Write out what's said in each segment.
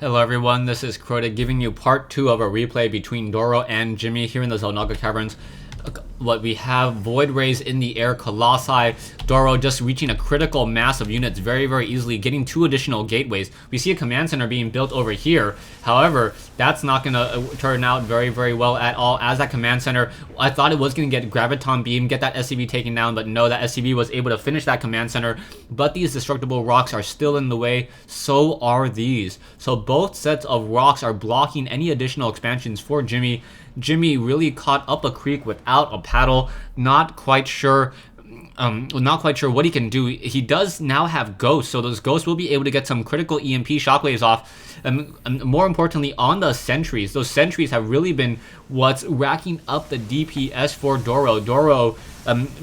Hello everyone, this is Crota giving you part 2 of a replay between Doro and Jimmy here in the Xel'Naga Caverns. What we have, Void Rays in the air, Colossi, Doro just reaching a critical mass of units very easily, getting 2 additional gateways. We see a command center being built over here. However, that's not going to turn out very well at all, as that command center, I thought it was going to get Graviton Beam, get that SCV taken down, but no, that SCV was able to finish that command center. But these destructible rocks are still in the way, so are these. So both sets of rocks are blocking any additional expansions for Jimmy. Jimmy really caught up a creek without a paddle. Not quite sure what he can do. He does now have ghosts, so those ghosts will be able to get some critical EMP shockwaves off. And more importantly, on the sentries, those sentries have really been what's racking up the DPS for Doro. Doro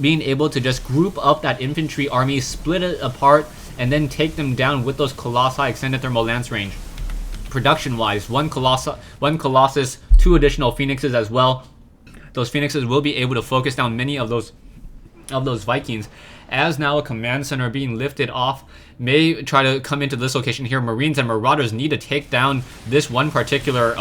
being able to just group up that infantry army, split it apart, and then take them down with those Colossi extended thermal lance range. Production-wise, one Colossus, 2 additional Phoenixes as well. Those Phoenixes will be able to focus down many of those Vikings. As now a command center being lifted off may try to come into this location here. Marines and Marauders need to take down this one particular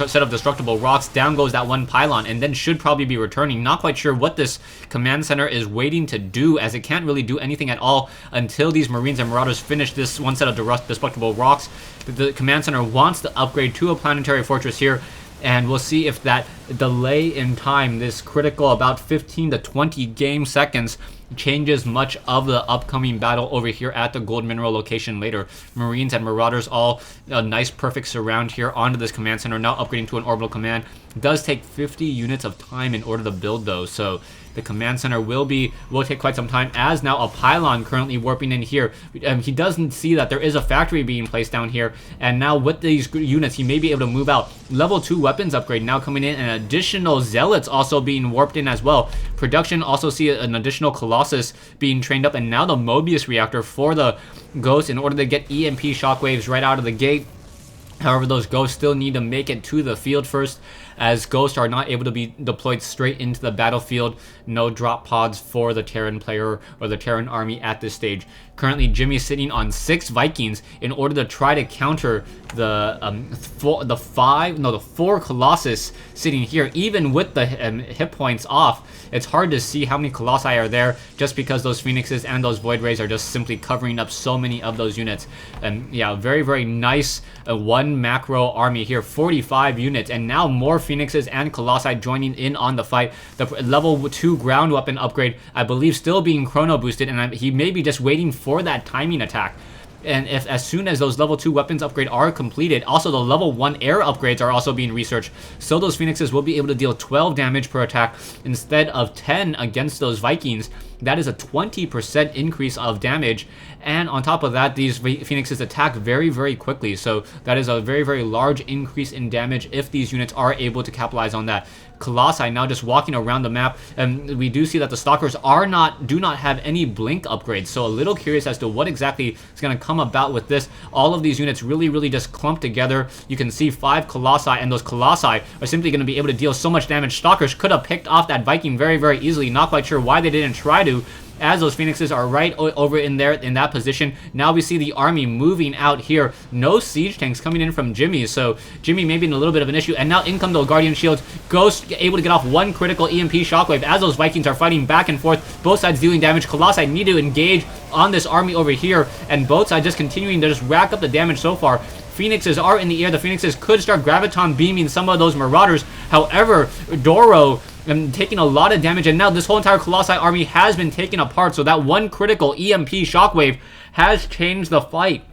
set of destructible rocks. Down goes that one pylon, and then should probably be returning. Not quite sure what this command center is waiting to do, as it can't really do anything at all until these Marines and Marauders finish this one set of destructible rocks. The command center wants to upgrade to a planetary fortress here, and we'll see if that delay in time, this critical about 15 to 20 game seconds, changes much of the upcoming battle over here at the gold mineral location later. Marines and Marauders all a nice perfect surround here onto this command center, now upgrading to an orbital command. It does take 50 units of time in order to build those, so the command center will take quite some time, as now a pylon currently warping in here. He doesn't see that there is a factory being placed down here, and now with these units he may be able to move out. Level 2 weapons upgrade now coming in, and additional zealots also being warped in as well. Production also see an additional Colossus being trained up, and now the Mobius reactor for the Ghost in order to get EMP shockwaves right out of the gate. However, those Ghosts still need to make it to the field first, as Ghosts are not able to be deployed straight into the battlefield. No drop pods for the Terran player or the Terran army at this stage. Currently, Jimmy sitting on 6 Vikings in order to try to counter the 4 Colossus sitting here. Even with the hit points off, it's hard to see how many Colossi are there, just because those Phoenixes and those Void Rays are just simply covering up so many of those units. And yeah, very nice one macro army here, 45 units, and now more Phoenixes and Colossi joining in on the fight. The level 2 ground weapon upgrade, I believe, still being chrono boosted, and he may be just waiting for that timing attack. And if as soon as those level 2 weapons upgrade are completed, also the level 1 air upgrades are also being researched, so those Phoenixes will be able to deal 12 damage per attack instead of 10 against those Vikings. That is a 20% increase of damage, and on top of that, these Phoenixes attack very quickly, so that is a very large increase in damage if these units are able to capitalize on that. Colossi now just walking around the map, and we do see that the Stalkers do not have any blink upgrades, so a little curious as to what exactly is going to come about with this. All of these units really just clumped together. You can see 5 Colossi, and those Colossi are simply going to be able to deal so much damage. Stalkers could have picked off that Viking very easily. Not quite sure why they didn't try to, as those Phoenixes are right over in there in that position. Now we see the army moving out here. No siege tanks coming in from Jimmy, so Jimmy may be in a little bit of an issue. And now in come the Guardian Shields. Ghost able to get off 1 critical EMP shockwave as those Vikings are fighting back and forth, both sides dealing damage. Colossi need to engage on this army over here, and both sides just continuing to just rack up the damage so far. Phoenixes are in the air. The Phoenixes could start Graviton beaming some of those Marauders. However, Doro taking a lot of damage, and now this whole entire Colossi army has been taken apart, so that 1 critical EMP shockwave has changed the fight.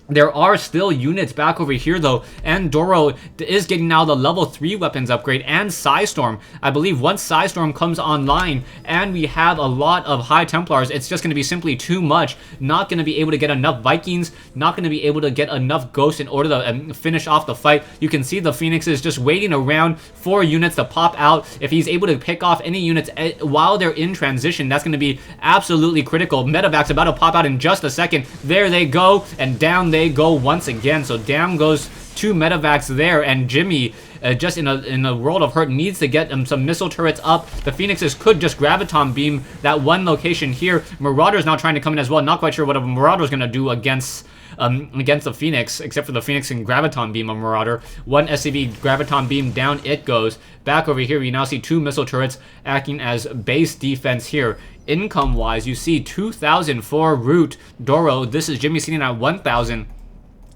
There are still units back over here though, and Doro is getting now the level 3 weapons upgrade and Psystorm. I believe once Psystorm comes online and we have a lot of High Templars, it's just going to be simply too much. Not going to be able to get enough Vikings, not going to be able to get enough Ghosts in order to finish off the fight. You can see the Phoenixes just waiting around for units to pop out. If he's able to pick off any units while they're in transition, that's going to be absolutely critical. Medevac's about to pop out in just a second. There they go, and down they go once again. So down goes 2 medevacs there, and Jimmy just in a world of hurt needs to get some missile turrets up. The Phoenixes could just Graviton beam that one location here. Marauder's now trying to come in as well. Not quite sure what a Marauder's going to do against against the Phoenix, except for the Phoenix and Graviton Beam of Marauder. One SCV Graviton Beam down it goes. Back over here, we now see 2 missile turrets acting as base defense here. Income-wise, you see 2,000 for Root Doro. This is Jimmy sitting at 1,000.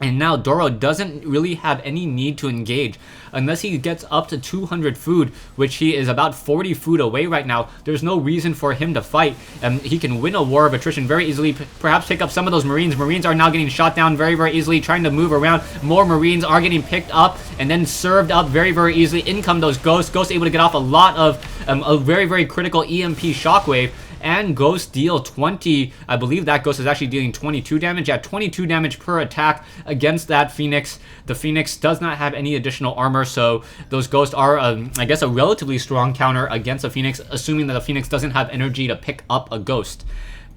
And now Doro doesn't really have any need to engage. Unless he gets up to 200 food, which he is about 40 food away right now, there's no reason for him to fight. He can win a war of attrition very easily, perhaps pick up some of those Marines. Marines are now getting shot down very, very easily, trying to move around. More Marines are getting picked up and then served up very, very easily. In come those Ghosts. Ghosts able to get off a lot of a very, very critical EMP shockwave. And Ghost deal 20. I believe that Ghost is actually dealing 22 damage. Yeah, 22 damage per attack against that Phoenix. The Phoenix does not have any additional armor, so those Ghosts are, I guess, a relatively strong counter against a Phoenix, assuming that the Phoenix doesn't have energy to pick up a Ghost.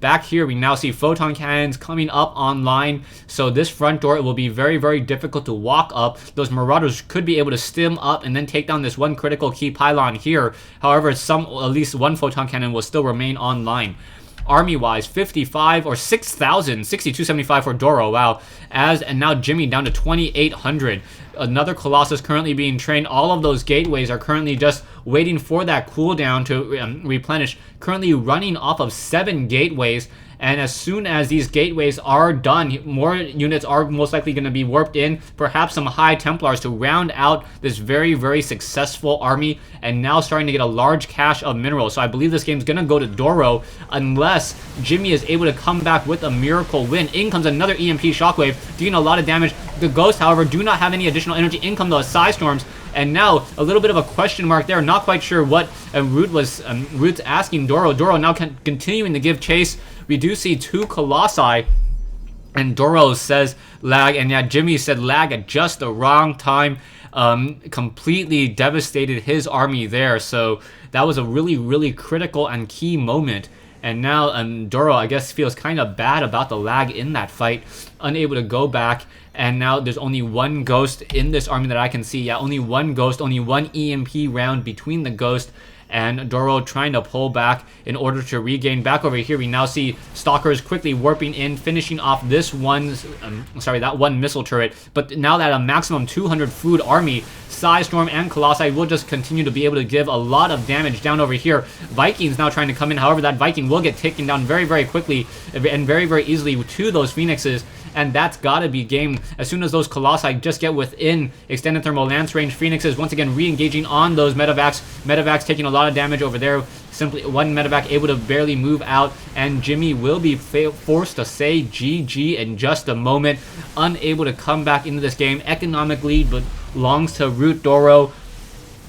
Back here, we now see photon cannons coming up online. So this front door, it will be very, very difficult to walk up. Those Marauders could be able to stim up and then take down this one critical key pylon here. However, at least one photon cannon will still remain online. Army-wise, 55 or 6,000, 6,275 for Doro, wow. And now Jimmy down to 2,800. Another Colossus currently being trained. All of those gateways are currently just waiting for that cooldown to replenish. Currently running off of 7 gateways. And as soon as these gateways are done, more units are most likely going to be warped in. Perhaps some High Templars to round out this very, very successful army. And now starting to get a large cache of minerals. So I believe this game's going to go to Doro unless Jimmy is able to come back with a miracle win. In comes another EMP shockwave, doing a lot of damage. The Ghosts, however, do not have any additional energy. In come those Psy Storms. And now, a little bit of a question mark there. Not quite sure what Root's asking Doro. Doro now continuing to give chase. We do see 2 Colossi. And Doro says lag. And yeah, Jimmy said lag at just the wrong time. Completely devastated his army there. So that was a really, really critical and key moment. And now Doro, I guess, feels kind of bad about the lag in that fight. Unable to go back. And now there's only 1 Ghost in this army that I can see. Yeah, only 1 Ghost, only 1 EMP round between the Ghost and Doro trying to pull back in order to regain. Back over here, we now see Stalkers quickly warping in, finishing off this that one missile turret. But now that a maximum 200 food army, Psy Storm and Colossi will just continue to be able to give a lot of damage down over here. Vikings now trying to come in. However, that Viking will get taken down very, very quickly and very, very easily to those Phoenixes. And that's gotta be game. As soon as those Colossi just get within extended thermal lance range, Phoenixes once again re-engaging on those Medivacs. Medivacs taking a lot of damage over there. Simply 1 Medivac able to barely move out. And Jimmy will be forced to say GG in just a moment. Unable to come back into this game. Economic lead belongs to Root Doro.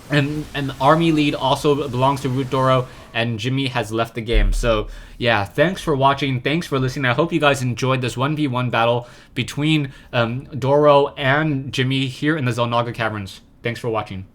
And the army lead also belongs to Root Doro. And Jimmy has left the game. So yeah, thanks for watching. Thanks for listening. I hope you guys enjoyed this 1v1 battle between Doro and Jimmy here in the Xel'Naga Caverns. Thanks for watching.